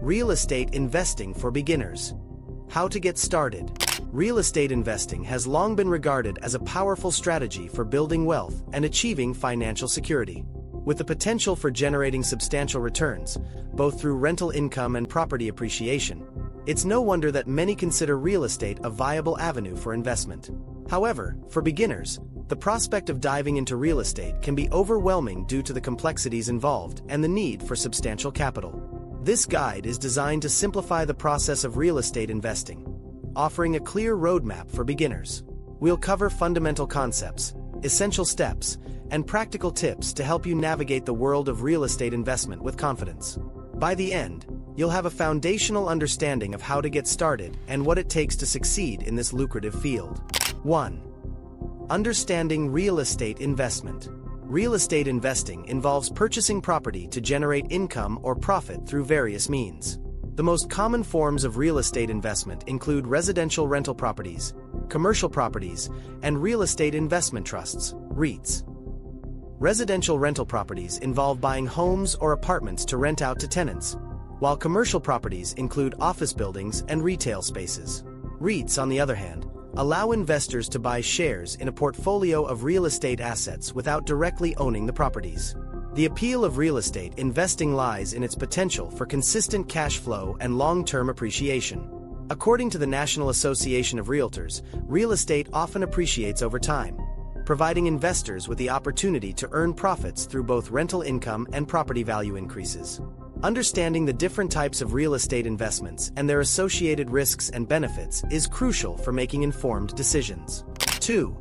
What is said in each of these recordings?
Real estate investing for beginners. How to get started. Real estate investing has long been regarded as a powerful strategy for building wealth and achieving financial security. With the potential for generating substantial returns, both through rental income and property appreciation, it's no wonder that many consider real estate a viable avenue for investment. However, for beginners, the prospect of diving into real estate can be overwhelming due to the complexities involved and the need for substantial capital. This guide is designed to simplify the process of real estate investing, offering a clear roadmap for beginners. We'll cover fundamental concepts, essential steps, and practical tips to help you navigate the world of real estate investment with confidence. By the end, you'll have a foundational understanding of how to get started and what it takes to succeed in this lucrative field. 1. Understanding real estate investment. Real estate investing involves purchasing property to generate income or profit through various means. The most common forms of real estate investment include residential rental properties, commercial properties, and real estate investment trusts, REITs. Residential rental properties involve buying homes or apartments to rent out to tenants, while commercial properties include office buildings and retail spaces. REITs, on the other hand, allow investors to buy shares in a portfolio of real estate assets without directly owning the properties. The appeal of real estate investing lies in its potential for consistent cash flow and long-term appreciation. According to the National Association of Realtors, real estate often appreciates over time, providing investors with the opportunity to earn profits through both rental income and property value increases. Understanding the different types of real estate investments and their associated risks and benefits is crucial for making informed decisions. 2.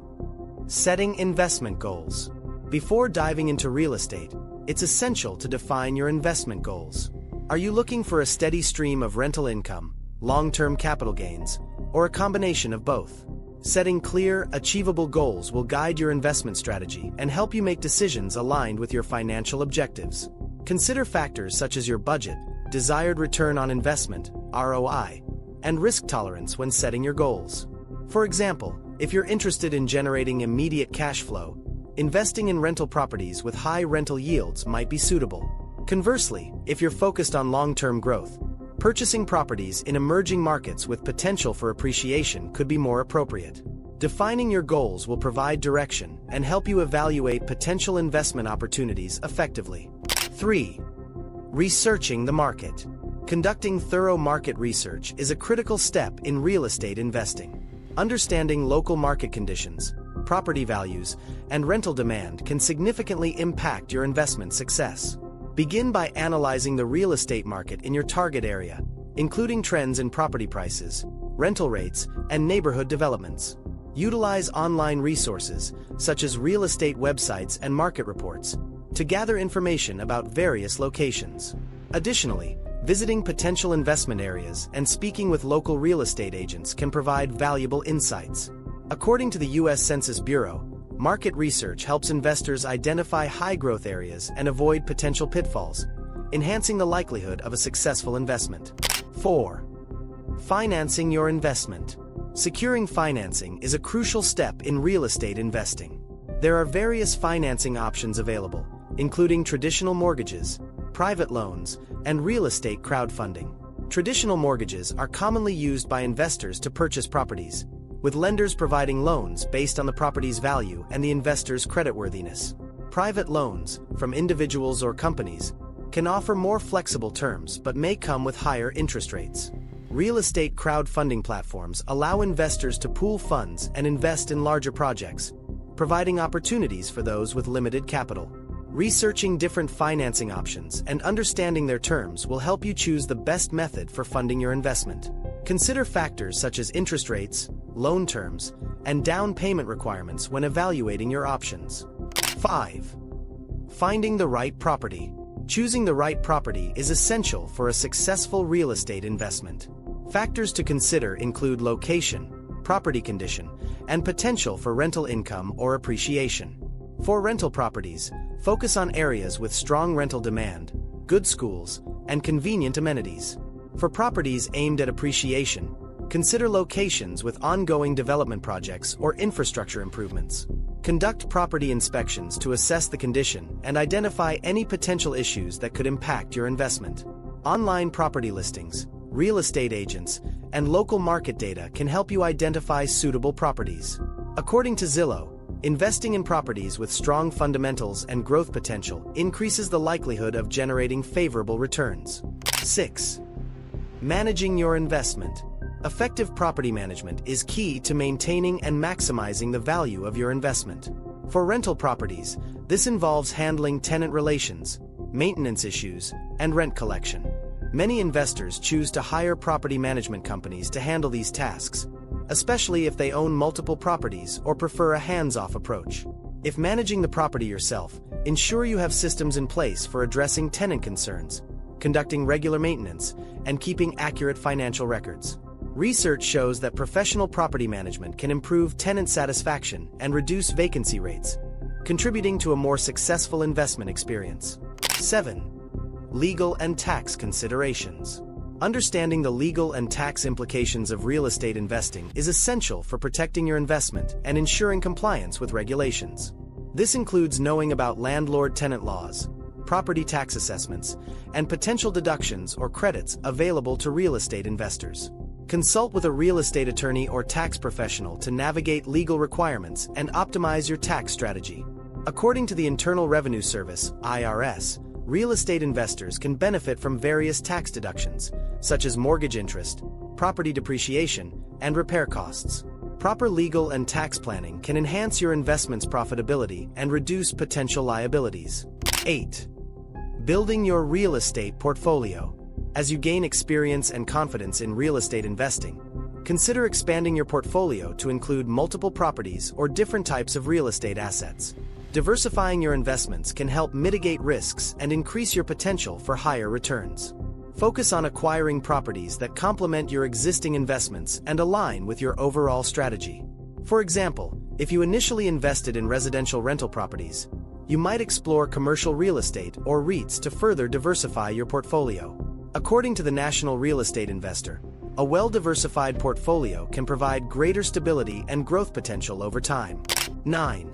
Setting investment goals. Before diving into real estate, it's essential to define your investment goals. Are you looking for a steady stream of rental income, long-term capital gains, or a combination of both? Setting clear, achievable goals will guide your investment strategy and help you make decisions aligned with your financial objectives. Consider factors such as your budget, desired return on investment, ROI, and risk tolerance when setting your goals. For example, if you're interested in generating immediate cash flow, investing in rental properties with high rental yields might be suitable. Conversely, if you're focused on long-term growth, purchasing properties in emerging markets with potential for appreciation could be more appropriate. Defining your goals will provide direction and help you evaluate potential investment opportunities effectively. 3. Researching the market. Conducting thorough market research is a critical step in real estate investing. Understanding local market conditions, property values, and rental demand can significantly impact your investment success. Begin by analyzing the real estate market in your target area, including trends in property prices, rental rates, and neighborhood developments. Utilize online resources, such as real estate websites and market reports, to gather information about various locations. Additionally, visiting potential investment areas and speaking with local real estate agents can provide valuable insights. According to the U.S. Census Bureau, market research helps investors identify high-growth areas and avoid potential pitfalls, enhancing the likelihood of a successful investment. 4. Financing your investment. Securing financing is a crucial step in real estate investing. There are various financing options available, including traditional mortgages, private loans, and real estate crowdfunding. Traditional mortgages are commonly used by investors to purchase properties, with lenders providing loans based on the property's value and the investor's creditworthiness. Private loans, from individuals or companies, can offer more flexible terms but may come with higher interest rates. Real estate crowdfunding platforms allow investors to pool funds and invest in larger projects, providing opportunities for those with limited capital. Researching different financing options and understanding their terms will help you choose the best method for funding your investment. Consider factors such as interest rates, loan terms, and down payment requirements when evaluating your options. 5. Finding the right property. Choosing the right property is essential for a successful real estate investment. Factors to consider include location, property condition, and potential for rental income or appreciation. For rental properties, focus on areas with strong rental demand, good schools, and convenient amenities. For properties aimed at appreciation, consider locations with ongoing development projects or infrastructure improvements. Conduct property inspections to assess the condition and identify any potential issues that could impact your investment. Online property listings, real estate agents, and local market data can help you identify suitable properties. According to Zillow, investing in properties with strong fundamentals and growth potential increases the likelihood of generating favorable returns. 6. Managing your investment. Effective property management is key to maintaining and maximizing the value of your investment. For rental properties, this involves handling tenant relations, maintenance issues, and rent collection. Many investors choose to hire property management companies to handle these tasks, especially if they own multiple properties or prefer a hands-off approach. If managing the property yourself, ensure you have systems in place for addressing tenant concerns, conducting regular maintenance, and keeping accurate financial records. Research shows that professional property management can improve tenant satisfaction and reduce vacancy rates, contributing to a more successful investment experience. 7. Legal and tax considerations. Understanding the legal and tax implications of real estate investing is essential for protecting your investment and ensuring compliance with regulations. This includes knowing about landlord-tenant laws, property tax assessments, and potential deductions or credits available to real estate investors. Consult with a real estate attorney or tax professional to navigate legal requirements and optimize your tax strategy. According to the Internal Revenue Service, IRS, real estate investors can benefit from various tax deductions, such as mortgage interest, property depreciation, and repair costs. Proper legal and tax planning can enhance your investment's profitability and reduce potential liabilities. 8. Building your real estate portfolio. As you gain experience and confidence in real estate investing, consider expanding your portfolio to include multiple properties or different types of real estate assets. Diversifying your investments can help mitigate risks and increase your potential for higher returns. Focus on acquiring properties that complement your existing investments and align with your overall strategy. For example, if you initially invested in residential rental properties, you might explore commercial real estate or REITs to further diversify your portfolio. According to the National Real Estate Investor, a well-diversified portfolio can provide greater stability and growth potential over time. 9.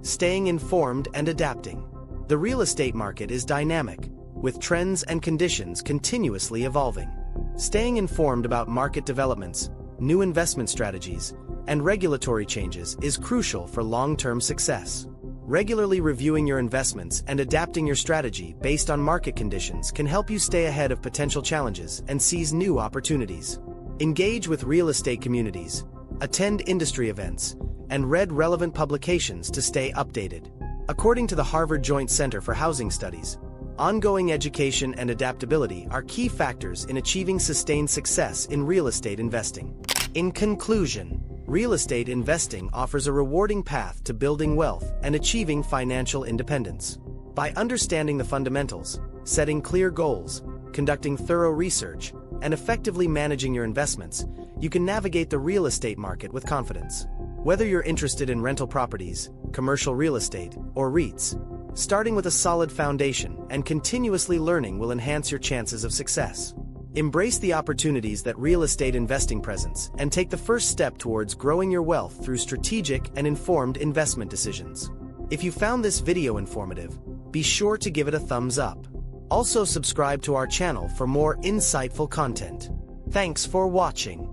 Staying informed and adapting. The real estate market is dynamic, with trends and conditions continuously evolving. Staying informed about market developments, new investment strategies, and regulatory changes is crucial for long-term success. Regularly reviewing your investments and adapting your strategy based on market conditions can help you stay ahead of potential challenges and seize new opportunities. Engage with real estate communities, attend industry events, and read relevant publications to stay updated. According to the Harvard Joint Center for Housing Studies, ongoing education and adaptability are key factors in achieving sustained success in real estate investing. In conclusion, real estate investing offers a rewarding path to building wealth and achieving financial independence. By understanding the fundamentals, setting clear goals, conducting thorough research, and effectively managing your investments, you can navigate the real estate market with confidence. Whether you're interested in rental properties, commercial real estate, or REITs, starting with a solid foundation and continuously learning will enhance your chances of success. Embrace the opportunities that real estate investing presents and take the first step towards growing your wealth through strategic and informed investment decisions. If you found this video informative, be sure to give it a thumbs up. Also subscribe to our channel for more insightful content. Thanks for watching.